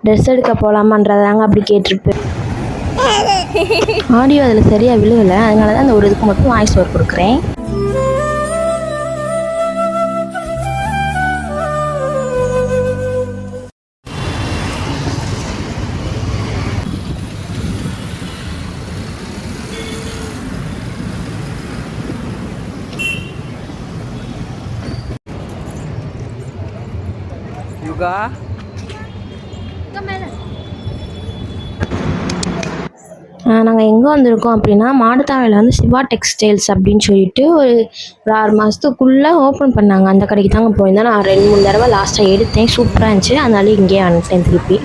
Dress எடுக்க போகலாமான்றதாங்க அப்படி கேட்டிருப்பேன். Audio அதில் சரியாக விழுகலை, அதனால தான் அந்த ஒரு இதுக்கு மட்டும் வாய்ஸ் ஓவர் கொடுக்குறேன். நாங்கள் எங்கே வந்திருக்கோம் அப்படின்னா, மாடுத்தாவணியில் வந்து சிவா டெக்ஸ்டைல்ஸ் அப்படின்னு சொல்லிட்டு ஒரு 6 மாதத்துக்குள்ளே ஓப்பன் பண்ணாங்க. அந்த கடைக்கு தாங்க போயிருந்தேன். நான் 2-3 தடவை லாஸ்ட்டாக எடுத்தேன், சூப்பராக இருந்துச்சு. அதனால இங்கேயே வந்துட்டேன் திருப்பி.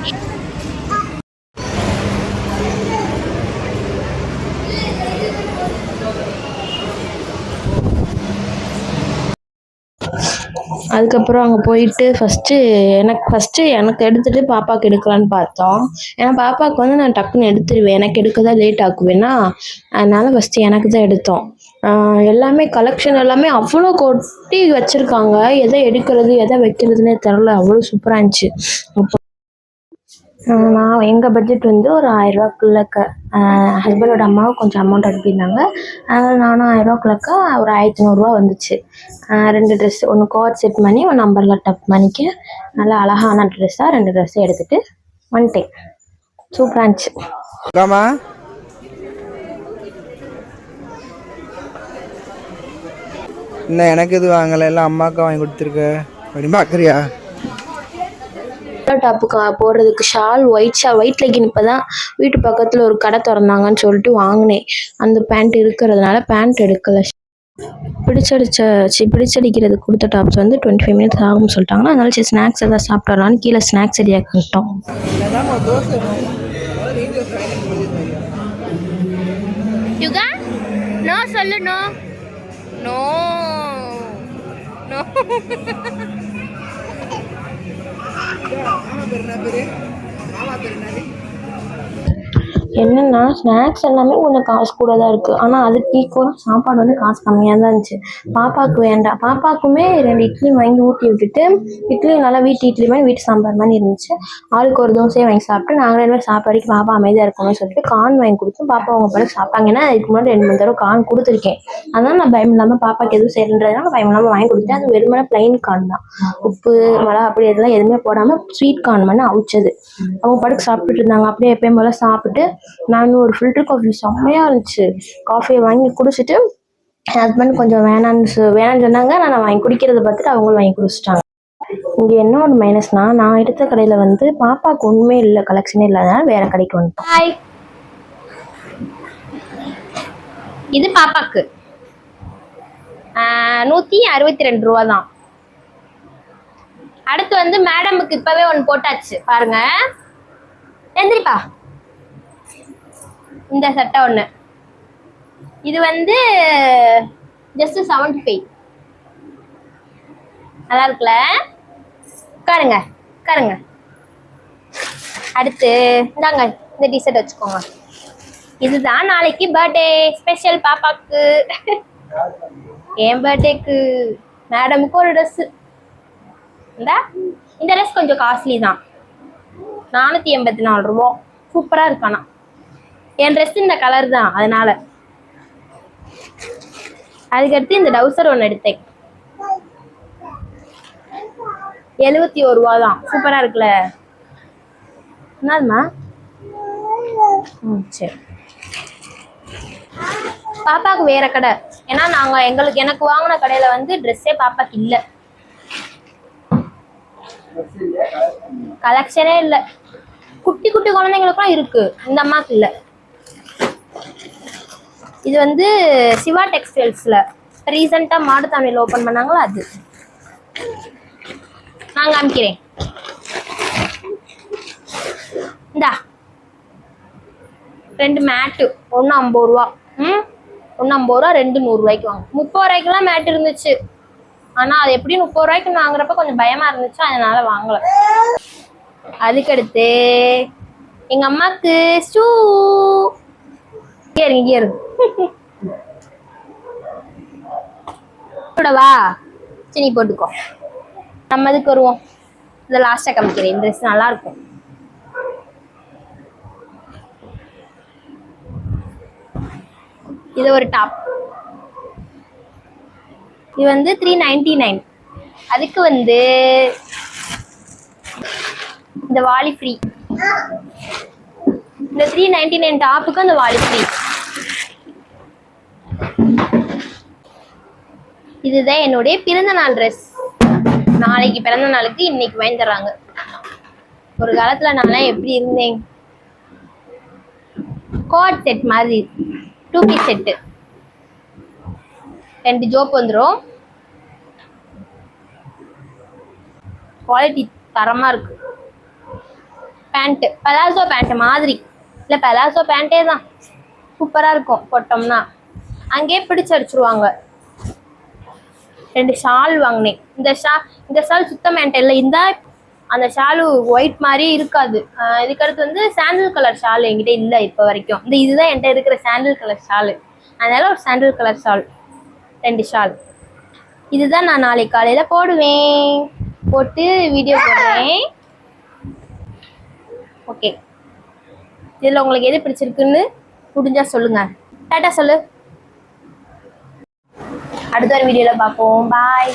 அதுக்கப்புறம் அங்கே போயிட்டு எனக்கு எடுத்துகிட்டு பாப்பாவுக்கு எடுக்கலான்னு பார்த்தோம். ஏன்னா பாப்பாவுக்கு வந்து நான் டக்குன்னு எடுத்துருவேன், எனக்கு எடுக்க தான் லேட் ஆக்குவேன்னா, அதனால் ஃபஸ்ட்டு எனக்கு தான் எடுத்தோம். எல்லாமே கலெக்ஷன் எல்லாமே அவ்வளோ கொட்டி வச்சுருக்காங்க. எதை எடுக்கிறது எதை வைக்கிறதுனே தெரில, அவ்வளோ சூப்பராக இருந்துச்சு. நான் எங்கள் பட்ஜெட் வந்து ஒரு 1000ரூவாக்குள்ளக்க, ஹஸ்பண்டோட அம்மாவும் கொஞ்சம் அமௌண்ட் அனுப்பியிருந்தாங்க. அதனால் நானும் 1000ரூவாக்குள்ளக்க ஒரு 1100 வந்துச்சு. 2 ட்ரெஸ், ஒன்று கோட் செட் மணி, ஒன்று அம்பர்லா டப் மணிக்கு நல்லா அழகான ட்ரெஸ்ஸாக 2 ட்ரெஸ்ஸை எடுத்துகிட்டு வந்துட்டேன். சூப்பராக இருந்துச்சு. என்ன எனக்கு இது வாங்கலை, எல்லாம் அம்மாவுக்கு வாங்கி கொடுத்துருக்க அப்படி பார்க்குறியா? டாப்புக்கு போடுறதுக்கு ஷால், ஒயிட் லெகின் இப்போ தான் வீட்டு பக்கத்தில் ஒரு கடை திறந்தாங்கன்னு சொல்லிட்டு வாங்கினேன். அந்த பேண்ட் இருக்கிறதுனால பேண்ட் எடுக்கலை. பிடிச்சடிக்கிறது கொடுத்த டாப்ஸ் வந்து 25 மினிட்ஸ் ஆகும்னு சொல்லிட்டாங்கன்னா, அதனால சரி ஸ்நாக்ஸ் எதாவது சாப்பிட்றான்னு கீழே ஸ்நாக்ஸ் ரெடியாக பண்ணிட்டோம். யுகா நோ சொல்லு, நோ நோ நோ. என்னென்னா ஸ்நாக்ஸ் எல்லாமே கொஞ்சம் காசு கூட தான் இருக்குது, ஆனால் அதுக்கு ஈக்குவலாக சாப்பாடு வந்து காசு கம்மியாக தான் இருந்துச்சு. பாப்பாவுக்கு வேண்டாம், பாப்பாவுக்குமே 2 இட்லி வாங்கி ஊட்டி விட்டுட்டு, இட்லி நல்லா வீட்டு இட்லி மாதிரி வீட்டு சாம்பார் மாதிரி இருந்துச்சு. ஆளுக்கு ஒரு தோசையை வாங்கி சாப்பிட்டு நாங்கள் 2 பேரும் சாப்பாடுக்கு பாப்பா அமைதியாக இருக்கணும்னு சொல்லிட்டு கார்ன் வாங்கி கொடுத்து பாப்பா அவங்க பிறகு சாப்பிட்டாங்க. ஏன்னா இதுக்கு முன்னாடி 2-3 தடவை கார்ன் கொடுத்துருக்கேன், அதனால் நான் பயம் இல்லாமல் பாப்பாவுக்கு எதுவும் செய்யறதுனால பயம் இல்லாமல் வாங்கி கொடுத்தேன். அது வெறுமனே பிளைன் கார்ன் தான், உப்பு மிளகா அப்படி இதெல்லாம் எதுவுமே போடாமல் ஸ்வீட் கார்ன் பண்ணி அவிச்சது. அவங்க படுக்கு சாப்பிட்டுட்டு இருந்தாங்க. அப்படியே எப்பயும் போல் சாப்பிட்டு நான் ஒரு ஃபில்டர் காஃபி செம்மையாக இருந்துச்சு, காஃபியை வாங்கி குடிச்சிட்டு என் ஹஸ்பண்ட் கொஞ்சம் வேணான்னு சொன்னாங்க. நான் வாங்கி குடிக்கிறத பார்த்துட்டு அவங்களும் வாங்கி குடிச்சிட்டாங்க. இங்கே என்ன ஒரு மைனஸ்னால், நான் எடுத்த கடையில் வந்து பாப்பாவுக்கு ஒன்றுமே இல்லை, கலெக்ஷனே இல்லாதனால வேறு கடைக்கு வந்துட்டோம். இது பாப்பாக்கு 162 ரூபா தான். அடுத்து வந்து மேடமுக்கு இப்போவே ஒன்று போட்டாச்சு பாருங்க, எந்திரிப்பா. இந்த சட்டை ஒன்று, இது வந்து ஜஸ்ட் 75. நல்லா இருக்குல்ல, உட்காருங்க உட்காருங்க. அடுத்து இந்தாங்க இந்த டிஷர்ட் வச்சுக்கோங்க. இதுதான் நாளைக்கு பர்த்டே ஸ்பெஷல் பாப்பாக்கு. என் பர்த்டேக்கு மேடமுக்கு ஒரு ட்ரெஸ்ஸு. இந்த ட்ரெஸ் கொஞ்சம் காஸ்ட்லி தான், 484 ரூபா. சூப்பராக இருக்கானா, என் ட்ரெஸ் இந்த கலர் தான் அதனால. அதுக்கடுத்து இந்த டவுசர் ஒன்று எடுத்தேன், 71 ரூபா தான். சூப்பராக இருக்குல்ல, என்னதுமா? சரி, பாப்பாவுக்கு வேற கடை. ஏன்னா எனக்கு வாங்கின கடையில் வந்து ட்ரெஸ்ஸே பாப்பாக்கு இல்லை, கலெக்ஷனே இல்லை. குட்டி குட்டி குழந்தைங்களுக்குலாம் இருக்கு, இந்த அம்மாவுக்கு இல்லை. இது வந்து சிவா டெக்ஸ்டைல்ஸில் ரீசெண்டாக மாடுத்தாவணியில் ஓப்பன் பண்ணாங்களா, அது நான் காமிக்கிறேன். இந்தா 2 மேட்டு, ஒன்று 50 ரூபா. ஒன்று 50 ரூபா, 2 100 ரூபாய்க்கு வாங்க. 30 ரூபாய்க்குலாம் மேட் இருந்துச்சு, ஆனால் அது எப்படி 30 ரூபாய்க்கு வாங்குறப்ப கொஞ்சம் பயமாக இருந்துச்சு, அதனால வாங்கலை. அதுக்கடுத்து எங்கள் அம்மாவுக்கு ஷூ. இங்கே இருக்கு வா, சரி போட்டுக்கோ. நம்ம இதுக்கு வருவோம், இதை லாஸ்ட்டாக காமிக்கிறேன். இந்த ட்ரெஸ் நல்லாயிருக்கும். இது ஒரு டாப். இது வந்து 399. அதுக்கு வந்து இந்த வாலி ஃப்ரீ. இந்த 399 டாப்புக்கு அந்த வாலி ஃப்ரீ. இதுதான் என்னுடைய பிறந்த நாள் ட்ரெஸ். நாளைக்கு பிறந்த நாளுக்கு இன்னைக்கு வாங்கி தர்றாங்க. ஒரு காலத்துல நான் எப்படி இருந்தேன், கோட் செட் மாதிரி 2 பீஸ் செட்டு. 2 ஜோப் வந்துடும். குவாலிட்டி தரமா இருக்கு. பேண்ட் பலாசோ பேண்ட் மாதிரி இல்லை, பலாசோ பேண்ட்டே தான். சூப்பராக இருக்கும். போட்டோம்னா அங்கேயே பிடிச்சு அடிச்சிருவாங்க. 2 ஷால் வாங்கினேன். இந்த ஷால் சுத்த பேண்ட் இல்லை. இந்த அந்த ஷாலு ஒயிட் மாதிரி இருக்காது. இதுக்கடுத்து வந்து சாண்டில் கலர் ஷால் என்கிட்ட இல்லை இப்போ வரைக்கும். இதுதான் என்கிட்ட இருக்கிற சாண்டில் கலர் ஷாலு. அதனால ஒரு சாண்டில் கலர் ஷால், 2 ஷால். இதுதான் நான் நாளைக்கு காலையில் போடுவேன். போட்டு வீடியோ போடுறேன். ஓகே, இதில் உங்களுக்கு எது பிடிச்சிருக்குன்னு முடிஞ்சா சொல்லுங்க. டாட்டா சொல்லு. அடுத்த ஒரு வீடியோவில் பார்ப்போம். பாய்.